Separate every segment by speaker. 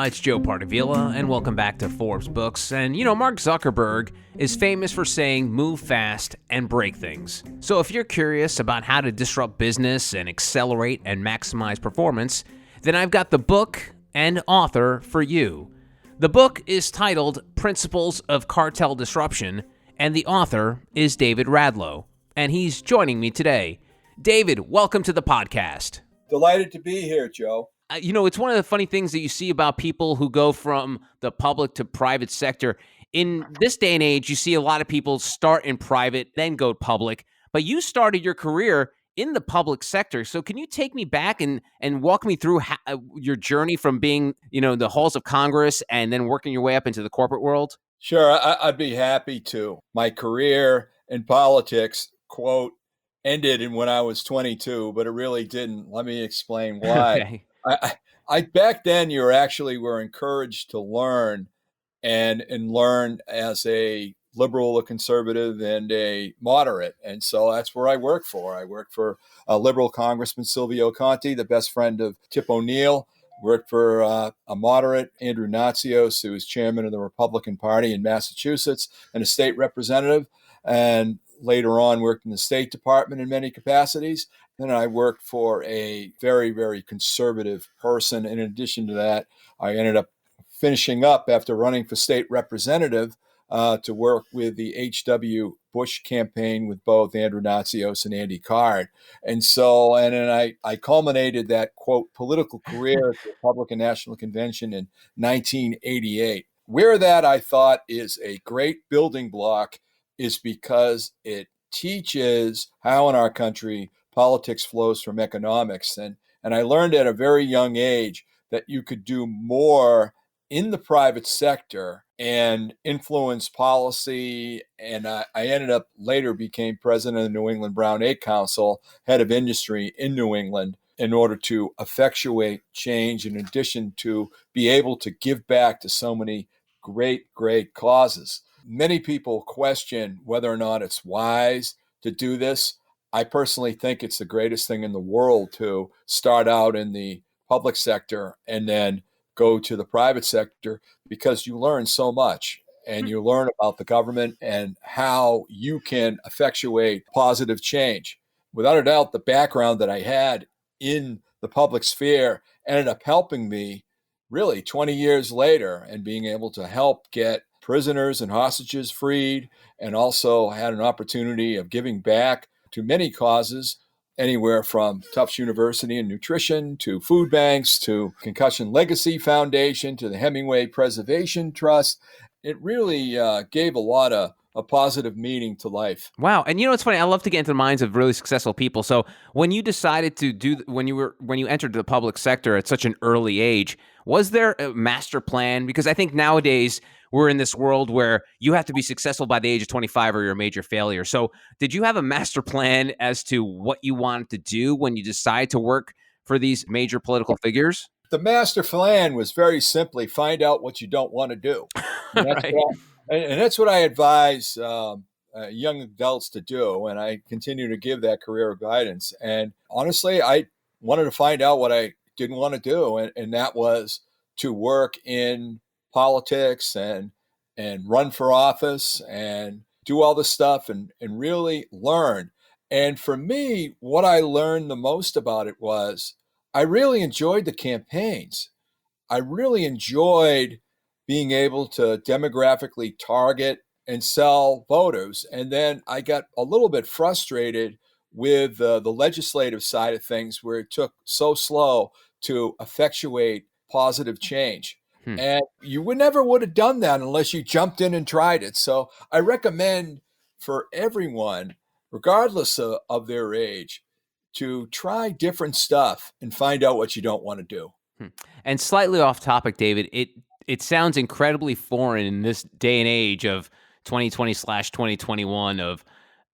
Speaker 1: It's Joe Pardavila, and welcome back to ForbesBooks. And Mark Zuckerberg is famous for saying move fast and break things. So if you're curious about how to disrupt business and accelerate and maximize performance, then I've got the book and author for you. The book is titled Principles of Cartel Disruption, and the author is David Radlo, and he's joining me today. David, welcome to the podcast.
Speaker 2: Delighted to be here, Joe.
Speaker 1: It's one of the funny things that you see about people who go from the public to private sector. In this day and age, you see a lot of people start in private, then go public. But you started your career in the public sector. So can you take me back and walk me through your journey from being, the halls of Congress and then working your way up into the corporate world?
Speaker 2: Sure, I'd be happy to. My career in politics, quote, ended when I was 22, but it really didn't. Let me explain why.
Speaker 1: Okay.
Speaker 2: I back then you were encouraged to learn and learn as a liberal, a conservative, and a moderate. And so that's where I worked for. I worked for liberal Congressman Silvio Conte, the best friend of Tip O'Neill. Worked for a moderate, Andrew Natsios, who was chairman of the Republican Party in Massachusetts and a state representative. And later on worked in the State Department in many capacities. Then I worked for a very, very conservative person. In addition to that, I ended up finishing up after running for state representative to work with the H.W. Bush campaign with both Andrew Natsios and Andy Card. And then I culminated that, quote, political career at the Republican National Convention in 1988. Where that I thought is a great building block is because it teaches how in our country politics flows from economics. And I learned at a very young age that you could do more in the private sector and influence policy. And I ended up later became president of the New England Brown Egg Council, head of industry in New England, in order to effectuate change, in addition to be able to give back to so many great, great causes. Many people question whether or not it's wise to do this. I personally think it's the greatest thing in the world to start out in the public sector and then go to the private sector, because you learn so much and you learn about the government and how you can effectuate positive change. Without a doubt, the background that I had in the public sphere ended up helping me really 20 years later and being able to help get prisoners and hostages freed, and also had an opportunity of giving back to many causes, anywhere from Tufts University and nutrition to food banks to Concussion Legacy Foundation to the Hemingway Preservation Trust. It really gave a lot of a positive meaning to life.
Speaker 1: Wow. And it's funny, I love to get into the minds of really successful people. So when you decided to when you entered the public sector at such an early age, was there a master plan? Because I think nowadays we're in this world where you have to be successful by the age of 25 or you're a major failure. So did you have a master plan as to what you wanted to do when you decided to work for these major political figures?
Speaker 2: The master plan was very simply find out what you don't want to do. And that's,
Speaker 1: Right.
Speaker 2: that's what I advise young adults to do. And I continue to give that career guidance. And honestly, I wanted to find out what I didn't want to do. And that was to work in politics and run for office and do all this stuff and really learn. And for me, what I learned the most about it was I really enjoyed the campaigns. I really enjoyed being able to demographically target and sell voters. And then I got a little bit frustrated with the legislative side of things, where it took so slow to effectuate positive change. And you would have done that unless you jumped in and tried it. So I recommend for everyone, regardless of their age, to try different stuff and find out what you don't want to do.
Speaker 1: And slightly off topic, David, it sounds incredibly foreign in this day and age of 2020/2021 of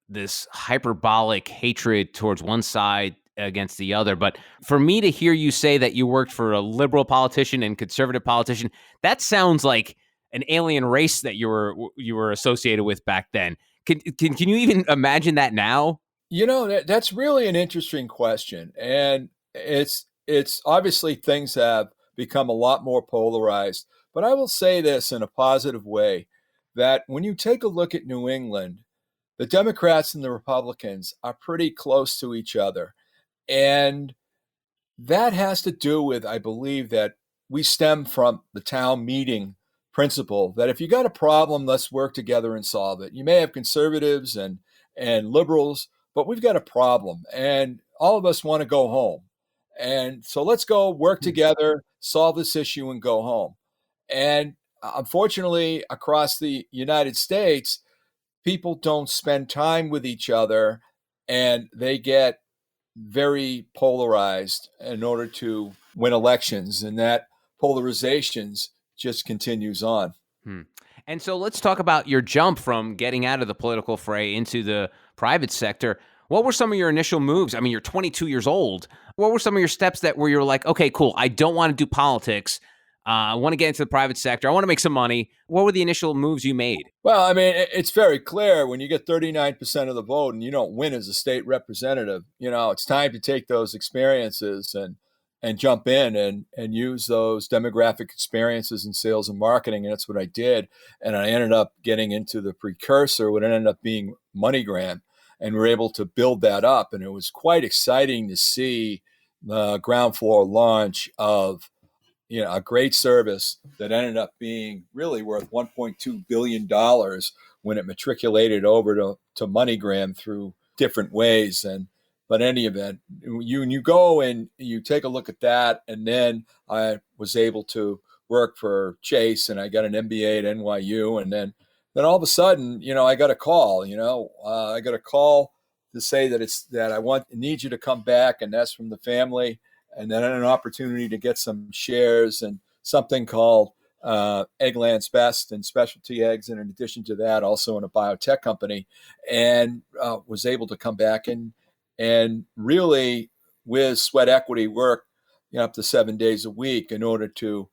Speaker 1: this hyperbolic hatred towards one side against the other. But for me to hear you say that you worked for a liberal politician and conservative politician, that sounds like an alien race that you were associated with back then. Can you even imagine that now?
Speaker 2: That's really an interesting question. And it's obviously things have become a lot more polarized. But I will say this in a positive way, that when you take a look at New England, the Democrats and the Republicans are pretty close to each other. And that has to do with, I believe, that we stem from the town meeting principle that if you got a problem, let's work together and solve it. You may have conservatives and liberals, but we've got a problem, and all of us want to go home. And so let's go work together, solve this issue, and go home. And unfortunately, across the United States, people don't spend time with each other, and they get very polarized in order to win elections, and that polarizations just continues on.
Speaker 1: Hmm. And so let's talk about your jump from getting out of the political fray into the private sector. What were some of your initial moves? I mean, you're 22 years old. What were some of your steps that where you're like, okay, cool, I don't want to do politics. I want to get into the private sector. I want to make some money. What were the initial moves you made?
Speaker 2: Well, I mean, it's very clear when you get 39% of the vote and you don't win as a state representative, it's time to take those experiences and jump in and use those demographic experiences in sales and marketing. And that's what I did. And I ended up getting into the precursor, what ended up being MoneyGram. And we were able to build that up. And it was quite exciting to see the ground floor launch of a great service that ended up being really worth $1.2 billion when it matriculated over to MoneyGram through different ways. But in any event, you go and you take a look at that. And then I was able to work for Chase, and I got an MBA at NYU. And then all of a sudden, I got a call, I got a call to say that I need you to come back. And that's from the family. And then an opportunity to get some shares and something called Eggland's Best and specialty eggs. And in addition to that, also in a biotech company, and was able to come back and really with sweat equity work up to 7 days a week in order to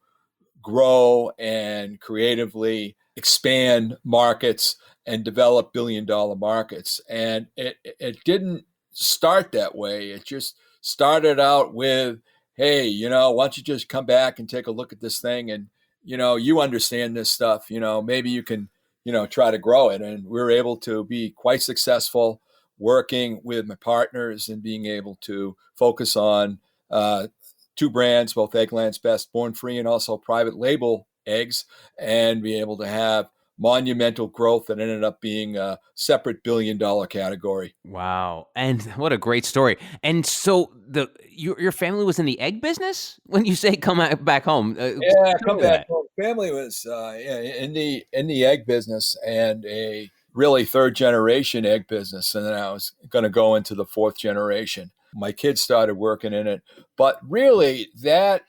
Speaker 2: grow and creatively expand markets and develop billion-dollar markets. And it didn't start that way. It just started out with, hey, why don't you just come back and take a look at this thing, and you understand this stuff, maybe you can try to grow it. And we were able to be quite successful working with my partners and being able to focus on two brands, both Eggland's Best Born Free and also private label eggs, and be able to have monumental growth that ended up being a separate billion-dollar category.
Speaker 1: Wow. And what a great story. And so your family was in the egg business when you say come back home?
Speaker 2: Yeah, come back home. Family was in the egg business, and a really third generation egg business. And then I was going to go into the fourth generation. My kids started working in it, but really it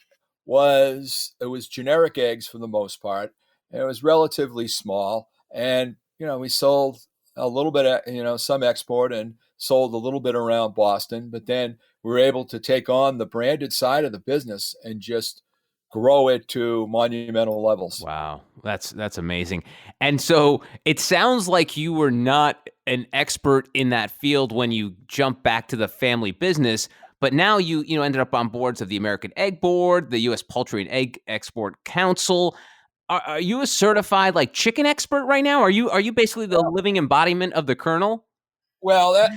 Speaker 2: was generic eggs for the most part. It was relatively small, and we sold a little bit of some export and sold a little bit around Boston. But then we were able to take on the branded side of the business and just grow it to monumental levels.
Speaker 1: Wow, that's amazing. And so it sounds like you were not an expert in that field when you jumped back to the family business, but now you ended up on boards of the American Egg Board, the U.S. Poultry and Egg Export Council. Are you a certified chicken expert right now? Are you basically the living embodiment of the Colonel?
Speaker 2: Well, that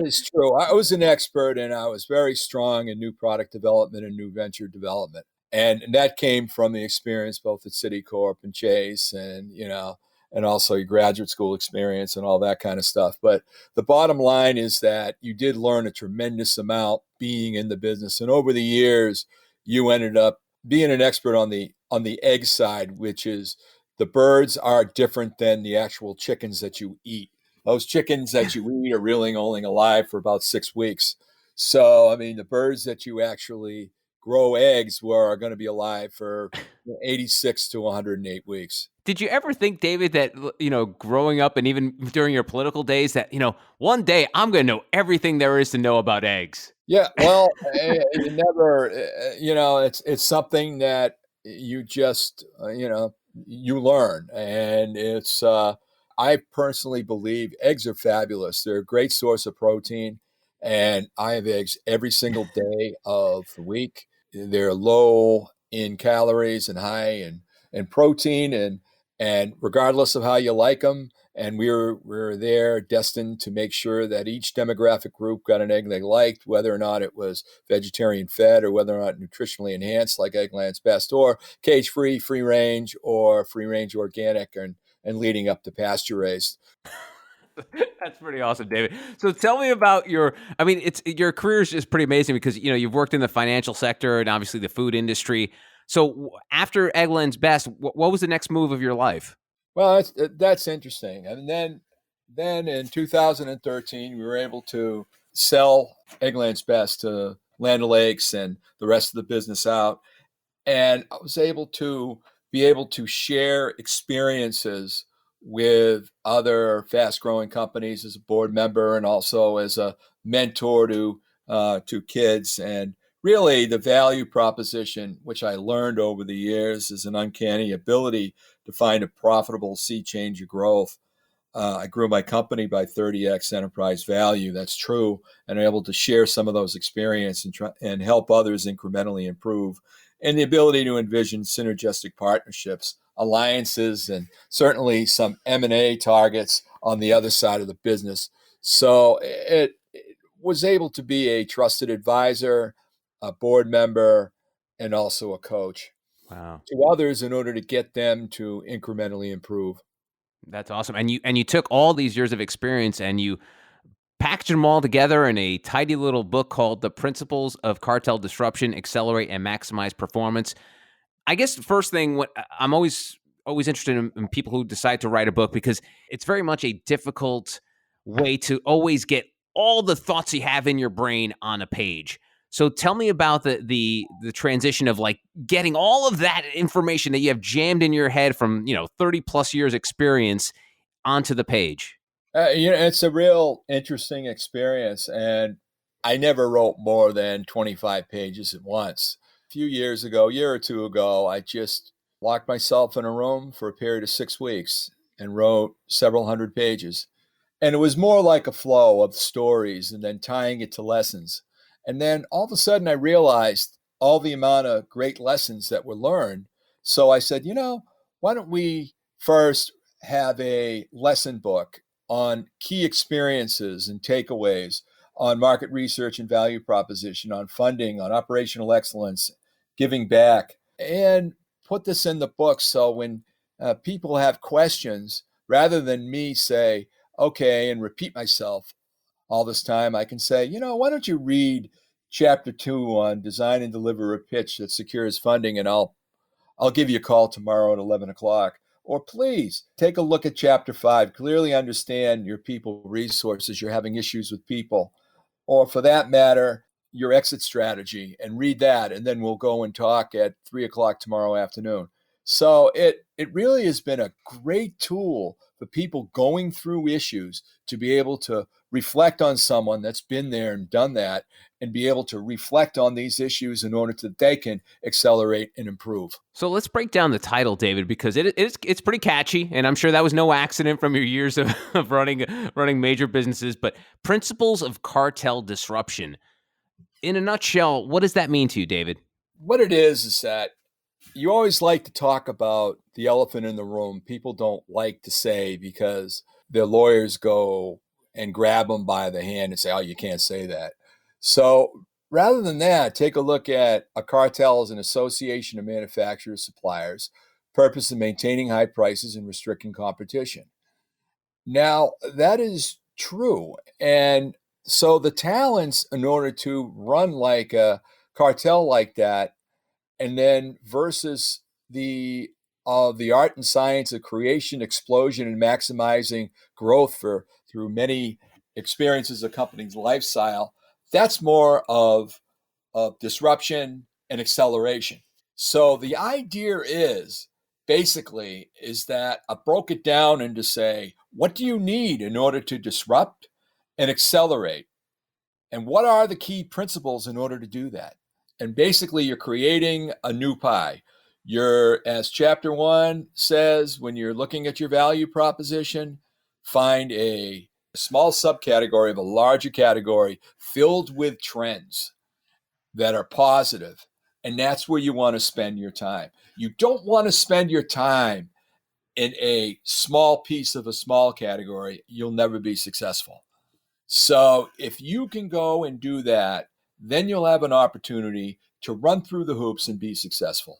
Speaker 2: is true. I was an expert, and I was very strong in new product development and new venture development. And that came from the experience both at Citicorp and Chase, and also your graduate school experience and all that kind of stuff. But the bottom line is that you did learn a tremendous amount being in the business. And over the years, you ended up being an expert on the egg side, which is the birds are different than the actual chickens that you eat. Those chickens that you eat are really only alive for about 6 weeks. So, I mean, the birds that you actually grow eggs are going to be alive for 86 to 108 weeks.
Speaker 1: Did you ever think, David, that, growing up and even during your political days that, one day I'm going to know everything there is to know about eggs?
Speaker 2: Yeah, well, you never, it's something that you just, you learn. And it's, I personally believe eggs are fabulous. They're a great source of protein. And I have eggs every single day of the week. They're low in calories and high in protein, and regardless of how you like them. And we were there destined to make sure that each demographic group got an egg they liked, whether or not it was vegetarian fed or whether or not nutritionally enhanced like Eggland's Best, or cage free, free range, or free range organic, and leading up to pasture raised.
Speaker 1: That's pretty awesome, David. So tell me about I mean, it's your career is just pretty amazing because, you've worked in the financial sector and obviously the food industry. So after Eggland's Best, what was the next move of your life?
Speaker 2: Well, that's interesting. And then in 2013, we were able to sell Eggland's Best to Land O'Lakes and the rest of the business out. And I was able to share experiences with other fast growing companies as a board member and also as a mentor to kids. And really, the value proposition, which I learned over the years, is an uncanny ability to find a profitable sea change of growth. I grew my company by 30x enterprise value. That's true, and I'm able to share some of those experiences and help others incrementally improve. And the ability to envision synergistic partnerships, alliances, and certainly some M&A targets on the other side of the business. So it was able to be a trusted advisor, a board member, and also a coach
Speaker 1: Wow.
Speaker 2: to others in order to get them to incrementally improve.
Speaker 1: That's awesome. And you took all these years of experience and you packaged them all together in a tidy little book called The Principles of Cartel Disruption: Accelerate and Maximize Performance. I guess the first thing, what I'm always interested in people who decide to write a book, because it's very much a difficult way to always get all the thoughts you have in your brain on a page. So tell me about the transition of like getting all of that information that you have jammed in your head from 30 plus years experience onto the page.
Speaker 2: It's a real interesting experience, and I never wrote more than 25 pages at once. A few years ago, a year or two ago, I just locked myself in a room for a period of 6 weeks and wrote several hundred pages. And it was more like a flow of stories and then tying it to lessons. And then all of a sudden, I realized all the amount of great lessons that were learned. So I said, why don't we first have a lesson book on key experiences and takeaways, on market research and value proposition, on funding, on operational excellence, giving back, and put this in the book. So when people have questions, rather than me say, okay, and repeat myself all this time, I can say, why don't you read chapter 2 on design and deliver a pitch that secures funding, and I'll give you a call tomorrow at 11 o'clock. Or please take a look at chapter 5. Clearly understand your people resources. You're having issues with people. Or for that matter, your exit strategy, and read that. And then we'll go and talk at 3 o'clock tomorrow afternoon. So it really has been a great tool for people going through issues to be able to reflect on someone that's been there and done that, and be able to reflect on these issues in order that they can accelerate and improve.
Speaker 1: So let's break down the title, David, because it's pretty catchy, and I'm sure that was no accident from your years of running major businesses. But Principles of Cartel Disruption. In a nutshell, what does that mean to you, David?
Speaker 2: What it is that you always like to talk about the elephant in the room. People don't like to say, because their lawyers go and grab them by the hand and say, oh, you can't say that. So rather than that, take a look at a cartel as an association of manufacturers, suppliers, purpose of maintaining high prices and restricting competition. Now, that is true. And so the talents in order to run like a cartel like that, and then versus the art and science of creation, explosion, and maximizing growth through many experiences of company's lifestyle, that's more of disruption and acceleration. So the idea is that I broke it down into say, what do you need in order to disrupt and accelerate? And what are the key principles in order to do that? And basically, you're creating a new pie. As chapter 1 says, when you're looking at your value proposition, find a small subcategory of a larger category filled with trends that are positive, And that's where you want to spend your time. You don't want to spend your time in a small piece of a small category. You'll never be successful. So if you can go and do that, then you'll have an opportunity to run through the hoops and be successful.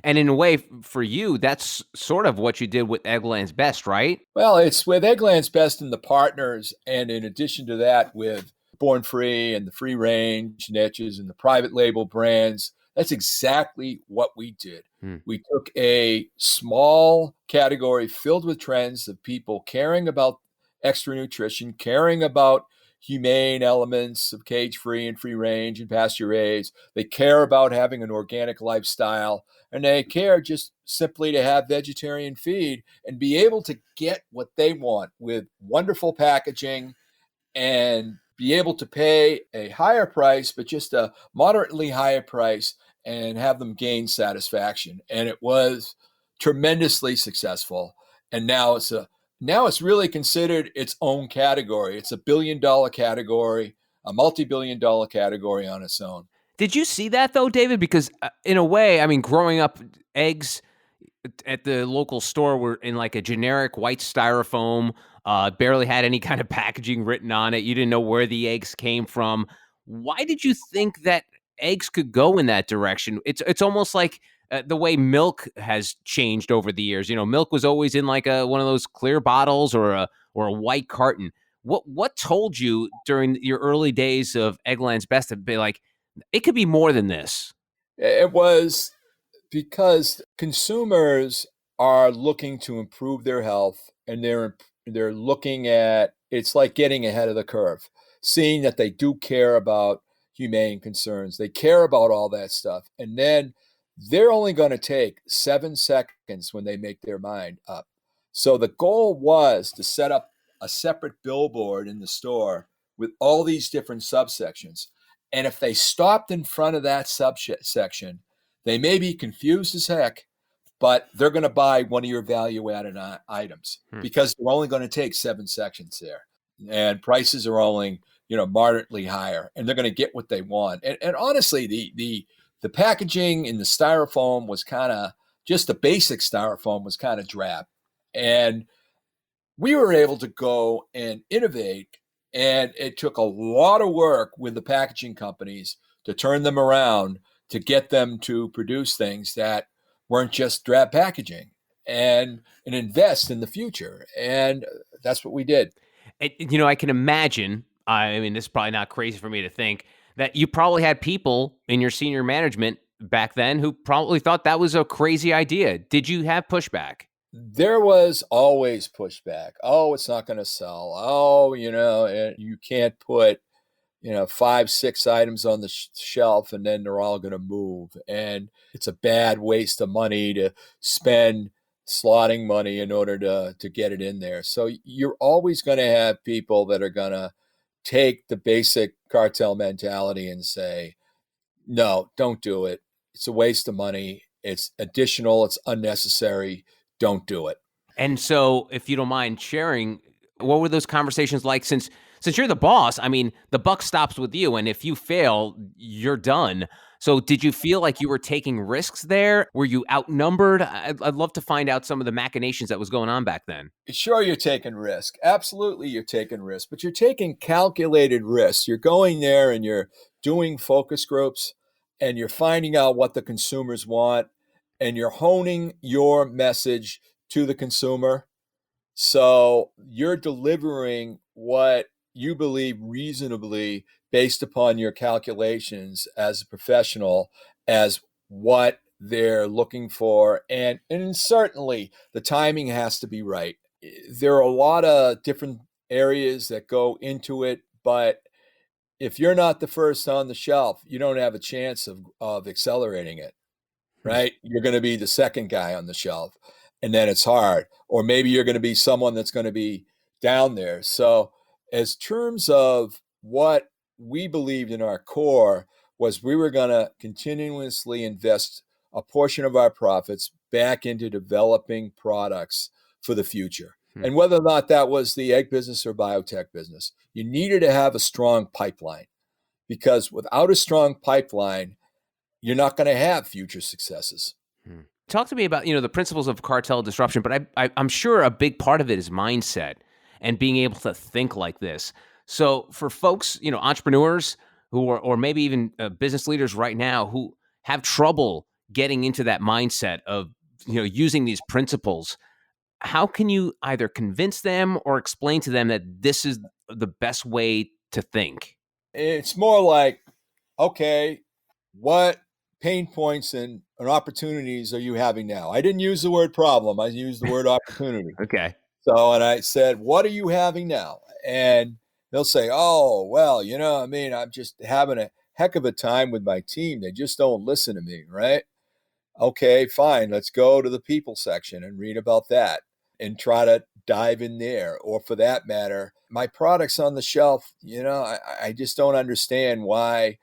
Speaker 1: And in a way, for you, that's sort of what you did with Eggland's Best, right?
Speaker 2: Well, it's with Eggland's Best and the partners. And in addition to that, with Born Free and the free range niches and the private label brands, that's exactly what we did. We took a small category filled with trends of people caring about extra nutrition, caring about humane elements of cage-free and free range and pasture raised. They care about having an organic lifestyle, and they care just simply to have vegetarian feed and be able to get what they want with wonderful packaging and be able to pay a higher price, but just a moderately higher price, and have them gain satisfaction. And it was tremendously successful. And now it's really considered its own category. It's $1 billion category, a multi-billion dollar category on its own.
Speaker 1: Did you see that though, David? Because in a way, I mean, growing up, eggs at the local store were in like a generic white styrofoam, barely had any kind of packaging written on it. You didn't know where the eggs came from. Why did you think that eggs could go in that direction? It's almost like the way milk has changed over the years. You know, milk was always in like one of those clear bottles or a white carton. What told you during your early days of Eggland's Best to be like, it could be more than this?
Speaker 2: It was because consumers are looking to improve their health, and they're looking at, it's like getting ahead of the curve, seeing that they do care about humane concerns. They care about all that stuff. And then they're only going to take 7 seconds when they make their mind up. So the goal was to set up a separate billboard in the store with all these different subsections. And if they stopped in front of that subsection, they may be confused as heck, but they're going to buy one of your value-added items because they're only going to take 7 sections there. And prices are only, moderately higher, and they're going to get what they want. And honestly, the packaging in the styrofoam was kind of, just the basic styrofoam was kind of drab. And we were able to go and innovate, and it took a lot of work with the packaging companies to turn them around, to get them to produce things that weren't just drab packaging, and invest in the future. And that's what we did.
Speaker 1: I can imagine, I mean, this is probably not crazy for me to think, that you probably had people in your senior management back then who probably thought that was a crazy idea. Did you have pushback?
Speaker 2: There was always pushback. Oh, it's not going to sell. Oh, you can't put 5, 6 items on the shelf and then they're all going to move. And it's a bad waste of money to spend slotting money in order to get it in there. So you're always going to have people that are going to take the basic cartel mentality and say, no, don't do it. It's a waste of money. It's additional. It's unnecessary. Don't do it.
Speaker 1: And so, if you don't mind sharing, what were those conversations like? Since you're the boss, I mean, the buck stops with you, and if you fail, you're done. So did you feel like you were taking risks there? Were you outnumbered? I'd love to find out some of the machinations that was going on back then.
Speaker 2: Sure, you're taking risk. Absolutely, you're taking risk, but you're taking calculated risks. You're going there and you're doing focus groups, and you're finding out what the consumers want, and you're honing your message to the consumer. So you're delivering what you believe reasonably based upon your calculations as a professional as what they're looking for. And certainly the timing has to be right. There are a lot of different areas that go into it, but if you're not the first on the shelf, you don't have a chance of accelerating it, right? You're going to be the second guy on the shelf, and then it's hard. Or maybe you're going to be someone that's going to be down there. So as terms of what we believed in our core was, we were going to continuously invest a portion of our profits back into developing products for the future. And whether or not that was the egg business or biotech business, you needed to have a strong pipeline, because without a strong pipeline, you're not going to have future successes.
Speaker 1: Hmm. Talk to me about, the principles of cartel disruption, but I'm sure a big part of it is mindset and being able to think like this. So for folks, entrepreneurs who are, or maybe even business leaders right now who have trouble getting into that mindset of, using these principles, how can you either convince them or explain to them that this is the best way to think?
Speaker 2: It's more like, okay, what pain points and opportunities are you having now? I didn't use the word problem. I used the word opportunity.
Speaker 1: Okay.
Speaker 2: So, and I said, what are you having now? And they'll say, oh, well, I'm just having a heck of a time with my team. They just don't listen to me, right? Okay, fine. Let's go to the people section and read about that and try to dive in there. Or for that matter, my product's on the shelf. I just don't understand why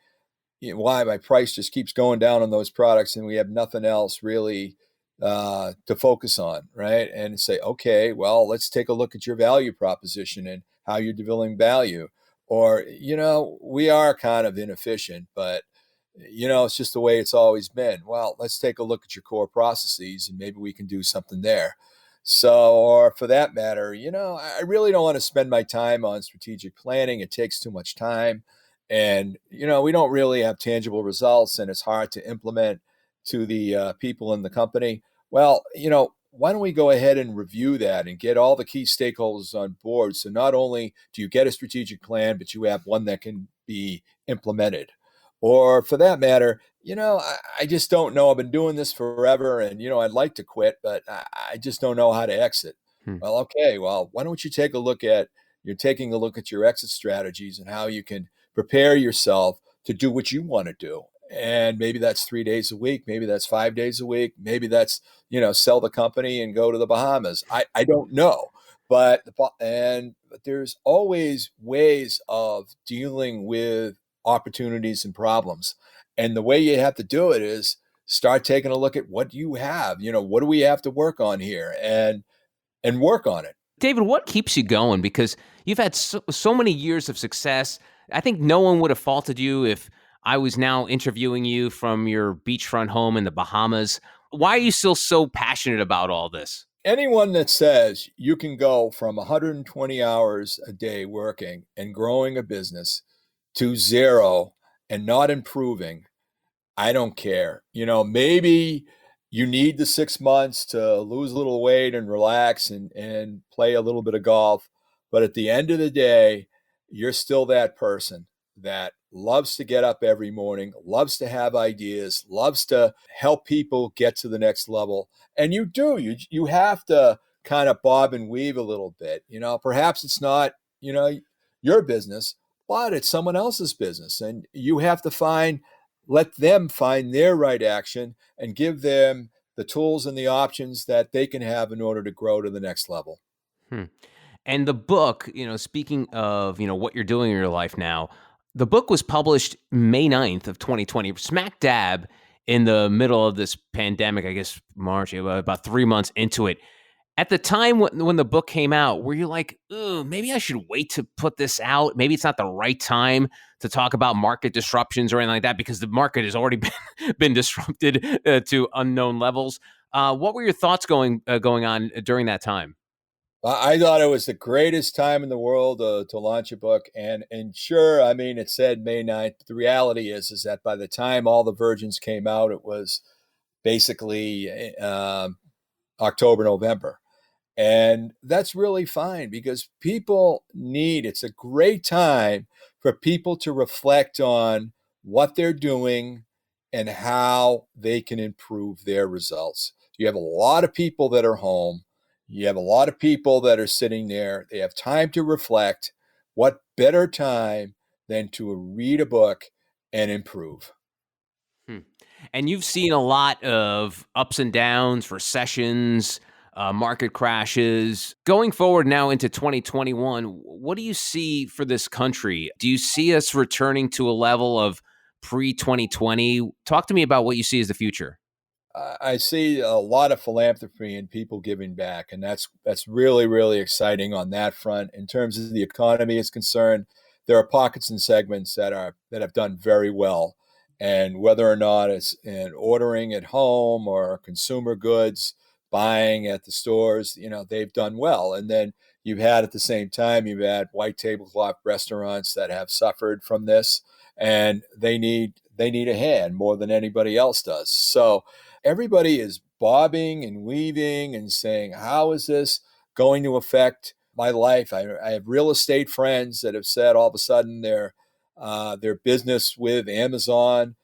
Speaker 2: my price just keeps going down on those products and we have nothing else really to focus on, right? And say, okay, well, let's take a look at your value proposition and how you're delivering value. Or, we are kind of inefficient, but it's just the way it's always been. Well, let's take a look at your core processes and maybe we can do something there. So, or for that matter, I really don't want to spend my time on strategic planning. It takes too much time. And, we don't really have tangible results and it's hard to implement to the people in the company. Well, why don't we go ahead and review that and get all the key stakeholders on board? So not only do you get a strategic plan, but you have one that can be implemented. Or for that matter, I just don't know. I've been doing this forever and, I'd like to quit, but I just don't know how to exit.
Speaker 1: Hmm.
Speaker 2: Well, okay, well, why don't you you're taking a look at your exit strategies and how you can prepare yourself to do what you want to do. And maybe that's 3 days a week. Maybe that's 5 days a week. Maybe that's, sell the company and go to the Bahamas. I don't know. But there's always ways of dealing with opportunities and problems. And the way you have to do it is start taking a look at what you have. What do we have to work on here and work on it.
Speaker 1: David, what keeps you going? Because you've had so many years of success. I think no one would have faulted you if I was now interviewing you from your beachfront home in the Bahamas. Why are you still so passionate about all this?
Speaker 2: Anyone that says you can go from 120 hours a day working and growing a business to zero and not improving, I don't care. Maybe you need the 6 months to lose a little weight and relax and play a little bit of golf. But at the end of the day, you're still that person that loves to get up every morning, loves to have ideas, loves to help people get to the next level. And you do, you have to kind of bob and weave a little bit. Perhaps it's not, your business, but it's someone else's business. And you have to let them find their right action and give them the tools and the options that they can have in order to grow to the next level.
Speaker 1: Hmm. And the book, speaking of, what you're doing in your life now, the book was published May 9th of 2020, smack dab in the middle of this pandemic, I guess March, about 3 months into it. At the time when the book came out, were you like, "Ooh, maybe I should wait to put this out? Maybe it's not the right time to talk about market disruptions or anything like that because the market has already been disrupted to unknown levels." What were your thoughts going on during that time?
Speaker 2: I thought it was the greatest time in the world to launch a book. And sure, I mean, it said May 9th. But the reality is that by the time all the versions came out, it was basically October, November. And that's really fine because it's a great time for people to reflect on what they're doing and how they can improve their results. You have a lot of people that are home. You have a lot of people that are sitting there. They have time to reflect. What better time than to read a book and improve?
Speaker 1: Hmm. And you've seen a lot of ups and downs, recessions, market crashes. Going forward now into 2021, what do you see for this country? Do you see us returning to a level of pre 2020? Talk to me about what you see as the future.
Speaker 2: I see a lot of philanthropy and people giving back, and that's really really exciting on that front. In terms of the economy is concerned, there are pockets and segments that have done very well, And whether or not it's in ordering at home or consumer goods, buying at the stores, they've done well. And then you've had at the same time, you've had white tablecloth restaurants that have suffered from this, and they need a hand more than anybody else does. So everybody is bobbing and weaving and saying, how is this going to affect my life? I have real estate friends that have said all of a sudden their business with Amazon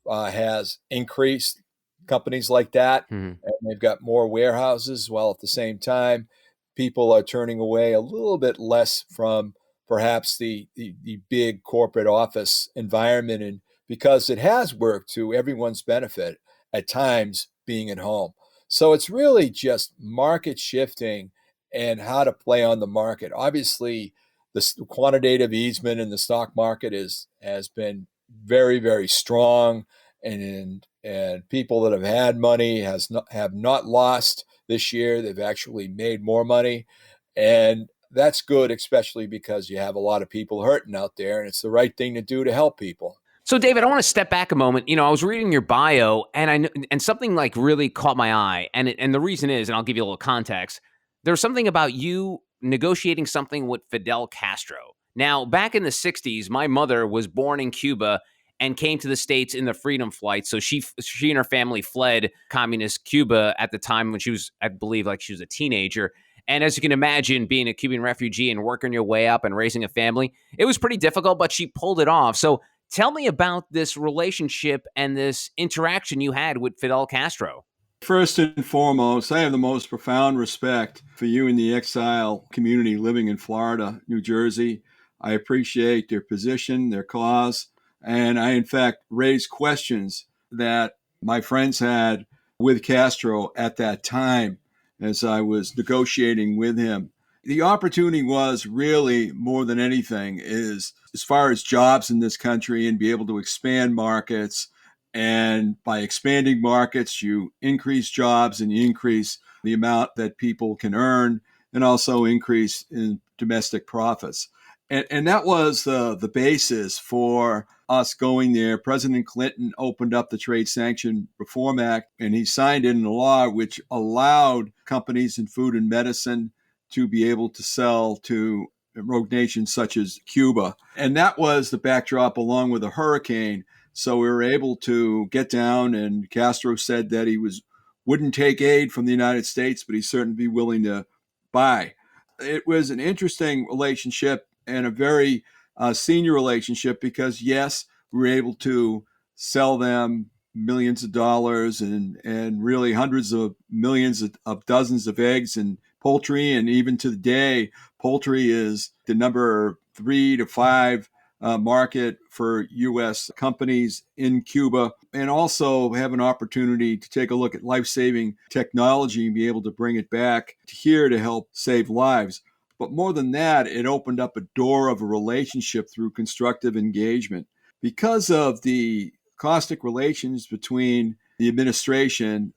Speaker 2: has increased, companies like that,
Speaker 1: Hmm.
Speaker 2: and they've got more warehouses. While at the same time, people are turning away a little bit less from perhaps the big corporate office environment, and because it has worked to everyone's benefit at times being at home. So it's really just market shifting and how to play on the market. Obviously, the quantitative easement in the stock market has been very, very strong, and people that have had money have not lost this year. They've actually made more money, and that's good, especially because you have a lot of people hurting out there, and it's the right thing to do to help people.
Speaker 1: So, David, I want to step back a moment. I was reading your bio, and something like really caught my eye. And the reason is, and I'll give you a little context. There's something about you negotiating something with Fidel Castro. Now, back in the '60s, my mother was born in Cuba and came to the States in the Freedom Flight. So she and her family fled communist Cuba at the time when she was, I believe, like she was a teenager. And as you can imagine, being a Cuban refugee and working your way up and raising a family, it was pretty difficult, but she pulled it off. So tell me about this relationship and this interaction you had with Fidel Castro.
Speaker 3: First and foremost, I have the most profound respect for you and the exile community living in Florida, New Jersey. I appreciate their position, their cause, and I, in fact, raised questions that my friends had with Castro at that time as I was negotiating with him. The opportunity was really more than anything is as far as jobs in this country and be able to expand markets. And by expanding markets, you increase jobs and you increase the amount that people can earn and also increase in domestic profits. And that was the basis for us going there. President Clinton opened up the Trade Sanction Reform Act, and he signed it into law, which allowed companies in food and medicine to be able to sell to rogue nations such as Cuba. And that was the backdrop along with a hurricane. So we were able to get down, and Castro said that wouldn't take aid from the United States, but he'd certainly be willing to buy. It was an interesting relationship and a very senior relationship because, yes, we were able to sell them millions of dollars and really hundreds of millions of dozens of eggs and poultry. And even to the day, poultry is the number 3 to 5 market for U.S. companies in Cuba, and also have an opportunity to take a look at life-saving technology and be able to bring it back here to help save lives. But more than that, it opened up a door of a relationship through constructive engagement. Because of the caustic relations between the administration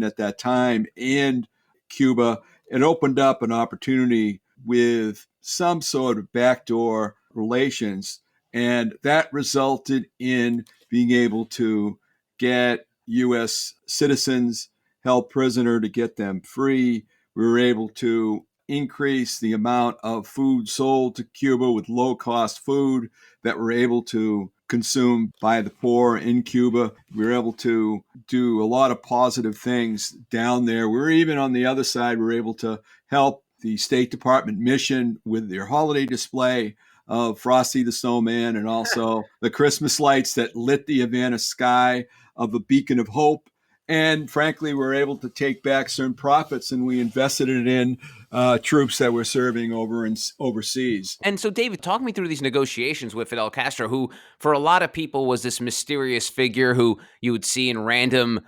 Speaker 3: at that time and Cuba, it opened up an opportunity with some sort of backdoor relations. And that resulted in being able to get U.S. citizens held prisoner to get them free. We were able to increase the amount of food sold to Cuba with low-cost food that we're able to consume by the poor in Cuba. We were able to do a lot of positive things down there. We were even on the other side, we were able to help the State Department mission with their holiday display of Frosty the Snowman and also the Christmas lights that lit the Havana sky of a beacon of hope. And frankly, we're able to take back certain profits, and we invested it in troops that we're serving overseas.
Speaker 1: And so, David, talk me through these negotiations with Fidel Castro, who, for a lot of people, was this mysterious figure who you would see in random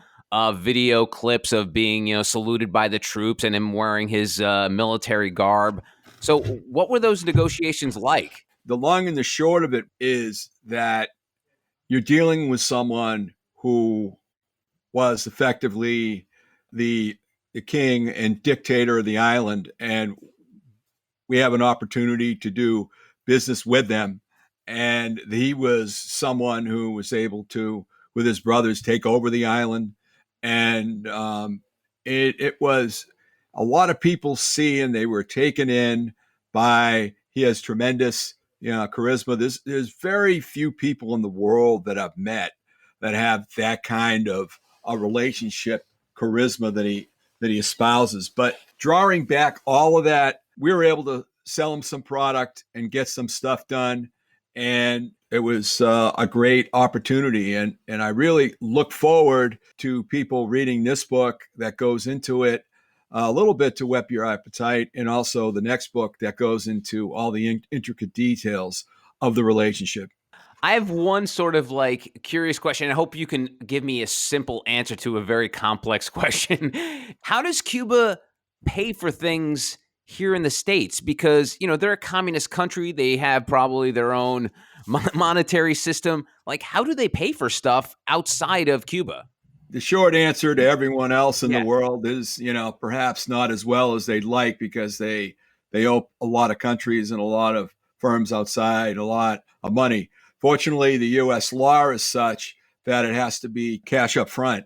Speaker 1: video clips of being, saluted by the troops and him wearing his military garb. So, what were those negotiations like?
Speaker 3: The long and the short of it is that you're dealing with someone who was effectively the king and dictator of the island, and we have an opportunity to do business with them. And he was someone who was able to, with his brothers, take over the island. And it was a lot of people see, and they were taken in by, he has tremendous charisma. There's very few people in the world that I've met that have that kind of a relationship charisma that he espouses. But drawing back all of that, we were able to sell him some product and get some stuff done. And it was a great opportunity. And I really look forward to people reading this book that goes into it a little bit to whet your appetite, and also the next book that goes into all the intricate details of the relationship.
Speaker 1: I have one sort of like curious question. I hope you can give me a simple answer to a very complex question. How does Cuba pay for things here in the States? Because, they're a communist country. They have probably their own monetary system. Like, how do they pay for stuff outside of Cuba?
Speaker 3: The short answer to everyone else in
Speaker 1: Yeah.
Speaker 3: the world is, perhaps not as well as they'd like, because they owe a lot of countries and a lot of firms outside a lot of money. Fortunately, the U.S. law is such that it has to be cash up front.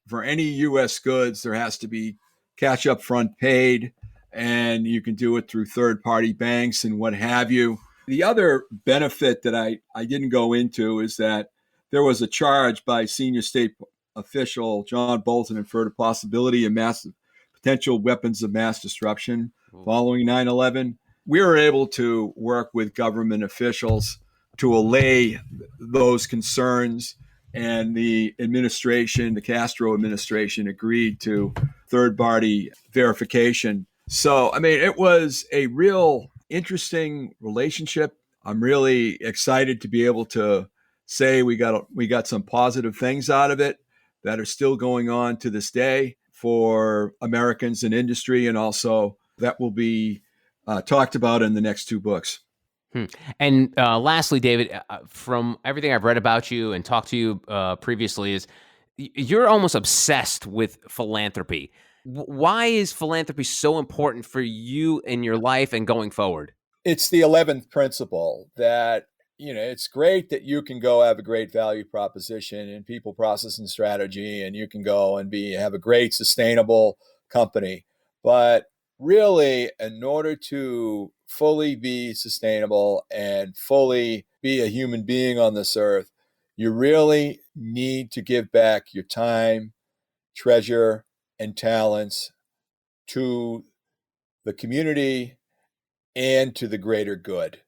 Speaker 3: For any U.S. goods, there has to be cash up front paid, and you can do it through third-party banks and what have you. The other benefit that I didn't go into is that there was a charge by senior state official John Bolton inferred a possibility of massive potential weapons of mass destruction following 9/11. We were able to work with government officials to allay those concerns, and the administration, the Castro administration, agreed to third-party verification. So, it was a real interesting relationship. I'm really excited to be able to say we got some positive things out of it that are still going on to this day for Americans in industry, and also that will be talked about in the next two books.
Speaker 1: And lastly, David, from everything I've read about you and talked to you previously, is you're almost obsessed with philanthropy. Why is philanthropy so important for you in your life and going forward?
Speaker 2: It's the 11th principle that it's great that you can go have a great value proposition and people, process, and strategy, and you can go and have a great sustainable company. But really, in order to fully be sustainable and fully be a human being on this earth, you really need to give back your time, treasure, and talents to the community and to the greater good.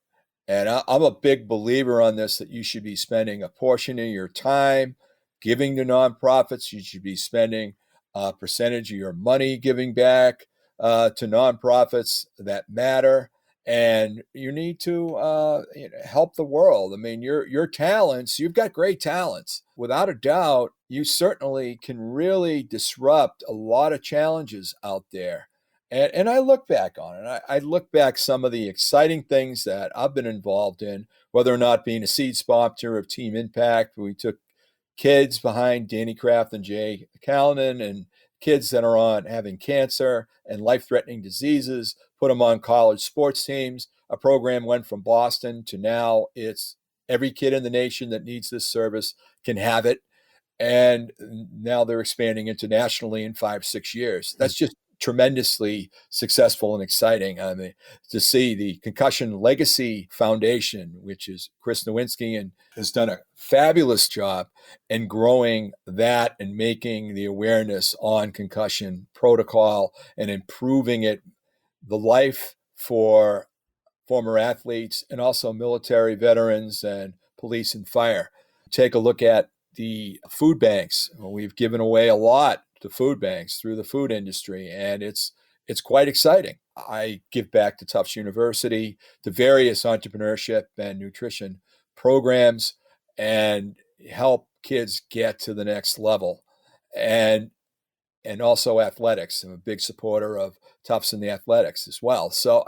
Speaker 2: And I'm a big believer on this, that you should be spending a portion of your time giving to nonprofits. You should be spending a percentage of your money giving back to nonprofits that matter. And you need to help the world. Your talents, you've got great talents. Without a doubt, you certainly can really disrupt a lot of challenges out there. And I look back on it. I look back some of the exciting things that I've been involved in, whether or not being a seed sponsor of Team Impact. We took kids behind Danny Kraft and Jay Callanan, and kids that are on having cancer and life-threatening diseases, put them on college sports teams. A program went from Boston to now it's every kid in the nation that needs this service can have it. And now they're expanding internationally in 5-6 years. That's just tremendously successful and exciting. To see the Concussion Legacy Foundation, which is Chris Nowinski, and has done a fabulous job in growing that and making the awareness on concussion protocol and improving it, the life for former athletes and also military veterans and police and fire. Take a look at the food banks. We've given away a lot to food banks through the food industry, and it's quite exciting. I give back to Tufts University, to various entrepreneurship and nutrition programs, and help kids get to the next level. And also athletics. I'm a big supporter of Tufts and the athletics as well. So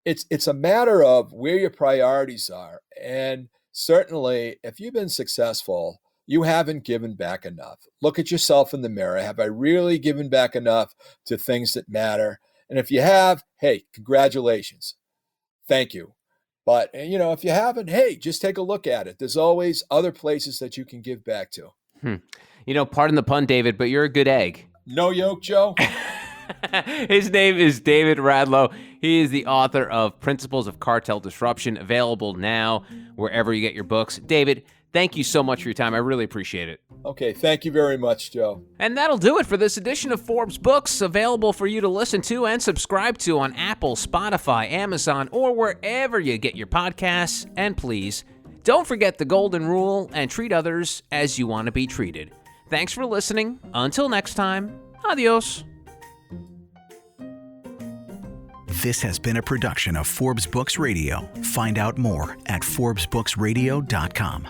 Speaker 2: it's a matter of where your priorities are. And certainly, if you've been successful, you haven't given back enough. Look at yourself in the mirror. Have I really given back enough to things that matter? And if you have, hey, congratulations. Thank you. But, if you haven't, hey, just take a look at it. There's always other places that you can give back to.
Speaker 1: Pardon the pun, David, but you're a good egg.
Speaker 2: No yoke, Joe.
Speaker 1: His name is David Radlo. He is the author of Principles of Cartel Disruption, available now wherever you get your books. David, thank you so much for your time. I really appreciate it.
Speaker 2: Okay, thank you very much, Joe.
Speaker 1: And that'll do it for this edition of Forbes Books, available for you to listen to and subscribe to on Apple, Spotify, Amazon, or wherever you get your podcasts. And please, don't forget the golden rule and treat others as you want to be treated. Thanks for listening. Until next time, adios.
Speaker 4: This has been a production of Forbes Books Radio. Find out more at ForbesBooksRadio.com.